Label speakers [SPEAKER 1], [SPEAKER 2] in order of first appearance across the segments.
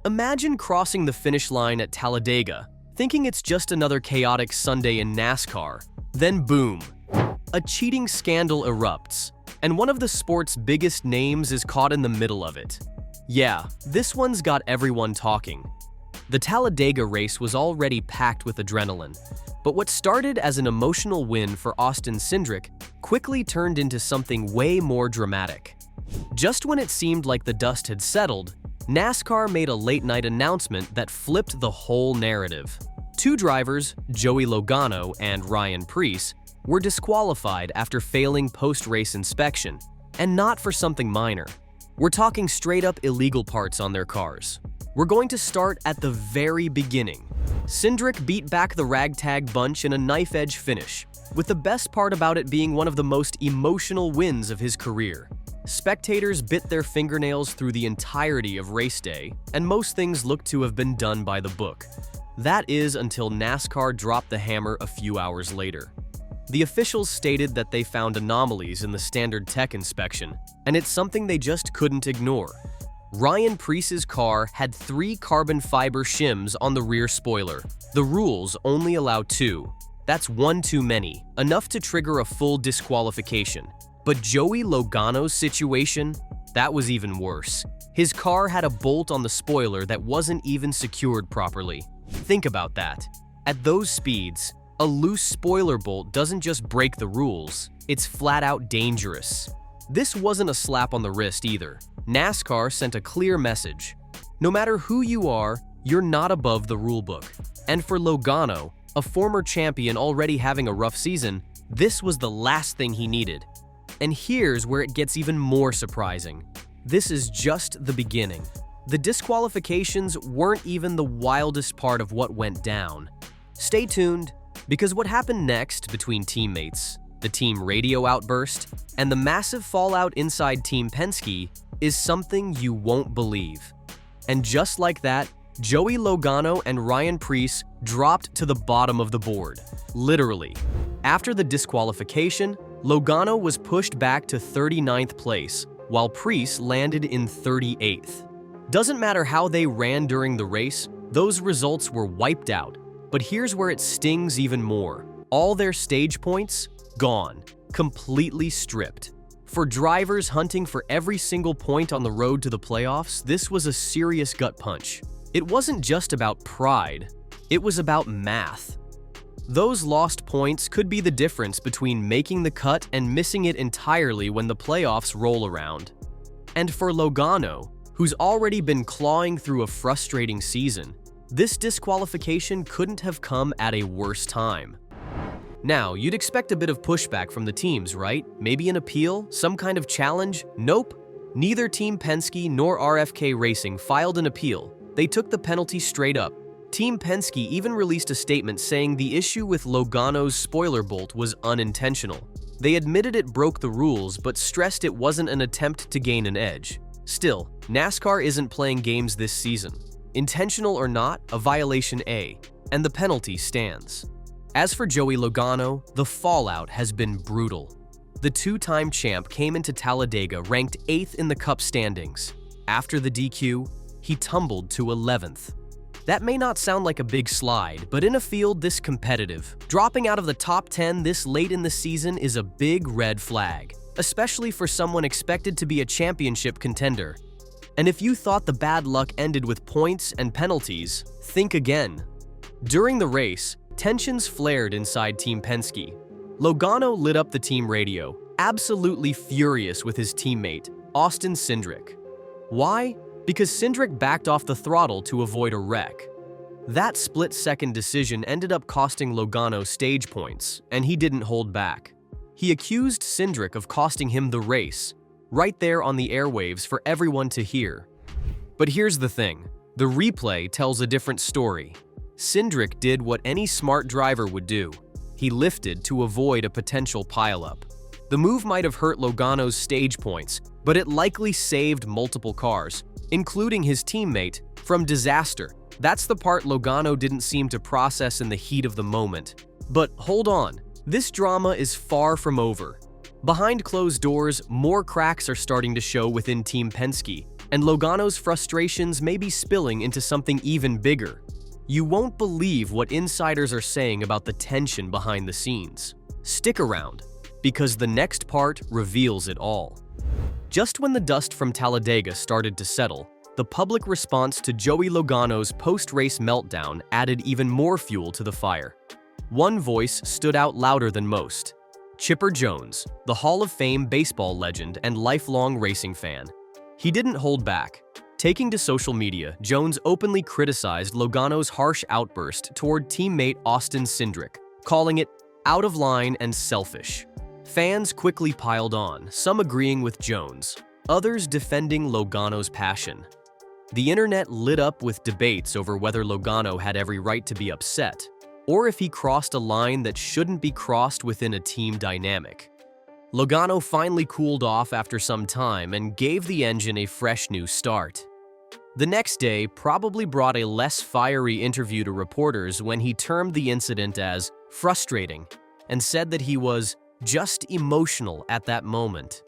[SPEAKER 1] Imagine crossing the finish line at Talladega, thinking it's just another chaotic Sunday in NASCAR. Then boom, a cheating scandal erupts, and one of the sport's biggest names is caught in the middle of it. Yeah, this one's got everyone talking. The Talladega race was already packed with adrenaline, but what started as an emotional win for Austin Cindric quickly turned into something way more dramatic. Just when it seemed like the dust had settled, NASCAR made a late-night announcement that flipped the whole narrative. Two drivers, Joey Logano and Ryan Preece, were disqualified after failing post-race inspection, and not for something minor. We're talking straight-up illegal parts on their cars. We're going to start at the very beginning. Cindric beat back the ragtag bunch in a knife-edge finish, with the best part about it being one of the most emotional wins of his career. Spectators bit their fingernails through the entirety of race day, and most things looked to have been done by the book. That is until NASCAR dropped the hammer a few hours later. The officials stated that they found anomalies in the standard tech inspection, and it's something they just couldn't ignore. Ryan Preece's car had 3 carbon fiber shims on the rear spoiler. The rules only allow 2. That's one too many, enough to trigger a full disqualification. But Joey Logano's situation? That was even worse. His car had a bolt on the spoiler that wasn't even secured properly. Think about that. At those speeds, a loose spoiler bolt doesn't just break the rules, it's flat out dangerous. This wasn't a slap on the wrist either. NASCAR sent a clear message. No matter who you are, you're not above the rulebook. And for Logano, a former champion already having a rough season, this was the last thing he needed. And here's where it gets even more surprising. This is just the beginning. The disqualifications weren't even the wildest part of what went down. Stay tuned, because what happened next between teammates, the team radio outburst, and the massive fallout inside Team Penske is something you won't believe. And just like that, Joey Logano and Ryan Preece dropped to the bottom of the board. Literally. After the disqualification, Logano was pushed back to 39th place, while Preece landed in 38th. Doesn't matter how they ran during the race, those results were wiped out. But here's where it stings even more. All their stage points, gone. Completely stripped. For drivers hunting for every single point on the road to the playoffs, this was a serious gut punch. It wasn't just about pride, it was about math. Those lost points could be the difference between making the cut and missing it entirely when the playoffs roll around. And for Logano, who's already been clawing through a frustrating season, this disqualification couldn't have come at a worse time. Now, you'd expect a bit of pushback from the teams, right? Maybe an appeal? Some kind of challenge? Nope. Neither Team Penske nor RFK Racing filed an appeal. They took the penalty straight up. Team Penske even released a statement saying the issue with Logano's spoiler bolt was unintentional. They admitted it broke the rules, but stressed it wasn't an attempt to gain an edge. Still, NASCAR isn't playing games this season. Intentional or not, a violation A, and the penalty stands. As for Joey Logano, the fallout has been brutal. The two-time champ came into Talladega ranked 8th in the Cup standings. After the DQ, he tumbled to 11th. That may not sound like a big slide, but in a field this competitive, dropping out of the top 10 this late in the season is a big red flag, especially for someone expected to be a championship contender. And if you thought the bad luck ended with points and penalties, think again. During the race, tensions flared inside Team Penske. Logano lit up the team radio, absolutely furious with his teammate, Austin Cindric. Why? Because Cindric backed off the throttle to avoid a wreck. That split-second decision ended up costing Logano stage points, and he didn't hold back. He accused Cindric of costing him the race, right there on the airwaves for everyone to hear. But here's the thing, the replay tells a different story. Cindric did what any smart driver would do. He lifted to avoid a potential pileup. The move might have hurt Logano's stage points, but it likely saved multiple cars, including his teammate, from disaster. That's the part Logano didn't seem to process in the heat of the moment. But hold on, this drama is far from over. Behind closed doors, more cracks are starting to show within Team Penske, and Logano's frustrations may be spilling into something even bigger. You won't believe what insiders are saying about the tension behind the scenes. Stick around, because the next part reveals it all. Just when the dust from Talladega started to settle, the public response to Joey Logano's post-race meltdown added even more fuel to the fire. One voice stood out louder than most: Chipper Jones, the Hall of Fame baseball legend and lifelong racing fan. He didn't hold back. Taking to social media, Jones openly criticized Logano's harsh outburst toward teammate Austin Cindric, calling it out of line and selfish. Fans quickly piled on, some agreeing with Jones, others defending Logano's passion. The internet lit up with debates over whether Logano had every right to be upset, or if he crossed a line that shouldn't be crossed within a team dynamic. Logano finally cooled off after some time and gave the engine a fresh new start. The next day probably brought a less fiery interview to reporters when he termed the incident as frustrating and said that he was just emotional at that moment.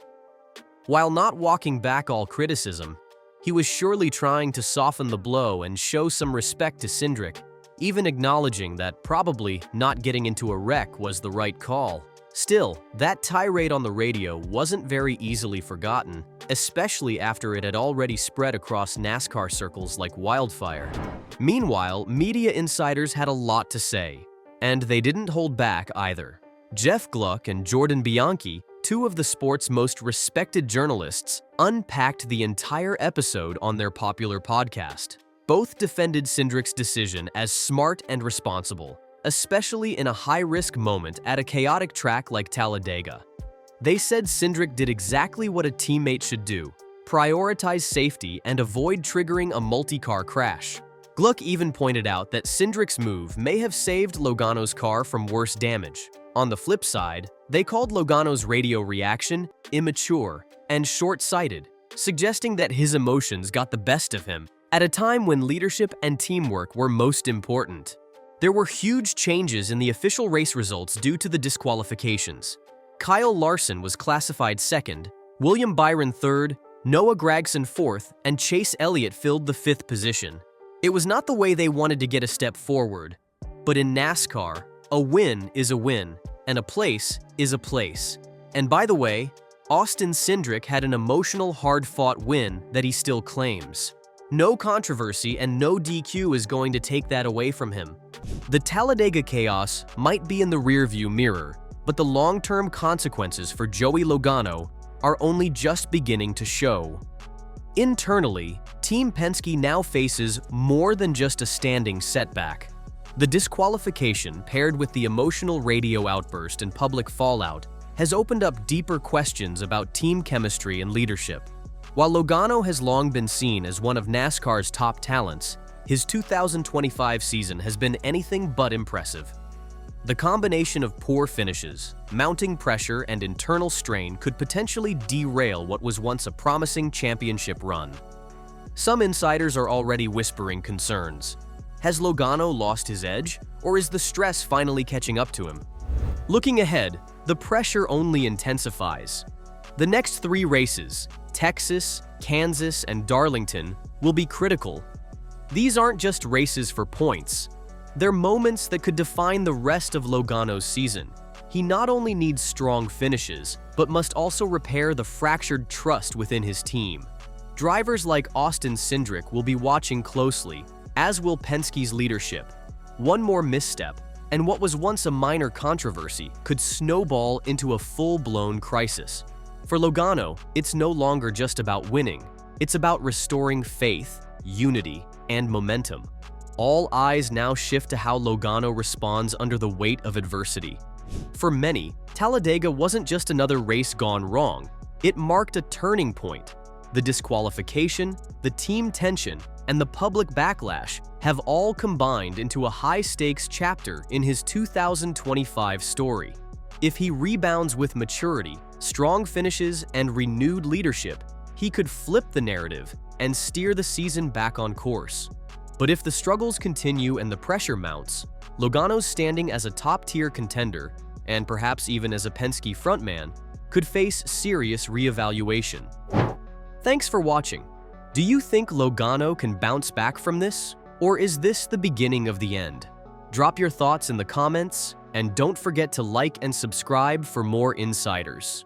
[SPEAKER 1] While not walking back all criticism, he was surely trying to soften the blow and show some respect to Cindric, even acknowledging that probably not getting into a wreck was the right call. Still, that tirade on the radio wasn't very easily forgotten, especially after it had already spread across NASCAR circles like wildfire. Meanwhile, media insiders had a lot to say, and they didn't hold back either. Jeff Gluck and Jordan Bianchi, two of the sport's most respected journalists, unpacked the entire episode on their popular podcast. Both defended Cindric's decision as smart and responsible, especially in a high-risk moment at a chaotic track like Talladega. They said Cindric did exactly what a teammate should do: prioritize safety and avoid triggering a multi-car crash. Gluck even pointed out that Cindric's move may have saved Logano's car from worse damage. On the flip side, they called Logano's radio reaction immature and short-sighted, suggesting that his emotions got the best of him at a time when leadership and teamwork were most important. There were huge changes in the official race results due to the disqualifications. Kyle Larson was classified second, William Byron third, Noah Gragson fourth, and Chase Elliott filled the fifth position. It was not the way they wanted to get a step forward, but in NASCAR, a win is a win, and a place is a place. And by the way, Austin Cindric had an emotional, hard-fought win that he still claims. No controversy and no DQ is going to take that away from him. The Talladega chaos might be in the rearview mirror, but the long-term consequences for Joey Logano are only just beginning to show. Internally, Team Penske now faces more than just a standing setback. The disqualification, paired with the emotional radio outburst and public fallout, has opened up deeper questions about team chemistry and leadership. While Logano has long been seen as one of NASCAR's top talents, his 2025 season has been anything but impressive. The combination of poor finishes, mounting pressure, and internal strain could potentially derail what was once a promising championship run. Some insiders are already whispering concerns. Has Logano lost his edge, or is the stress finally catching up to him? Looking ahead, the pressure only intensifies. The next 3 races, Texas, Kansas, and Darlington, will be critical. These aren't just races for points. They're moments that could define the rest of Logano's season. He not only needs strong finishes, but must also repair the fractured trust within his team. Drivers like Austin Cindric will be watching closely, as will Penske's leadership. One more misstep, and what was once a minor controversy could snowball into a full-blown crisis. For Logano, it's no longer just about winning. It's about restoring faith, unity, and momentum. All eyes now shift to how Logano responds under the weight of adversity. For many, Talladega wasn't just another race gone wrong. It marked a turning point. The disqualification, the team tension, and the public backlash have all combined into a high-stakes chapter in his 2025 story. If he rebounds with maturity, strong finishes, and renewed leadership, he could flip the narrative and steer the season back on course. But if the struggles continue and the pressure mounts, Logano's standing as a top-tier contender, and perhaps even as a Penske frontman, could face serious reevaluation. Thanks for watching. Do you think Logano can bounce back from this? Or is this the beginning of the end? Drop your thoughts in the comments, and don't forget to like and subscribe for more insiders.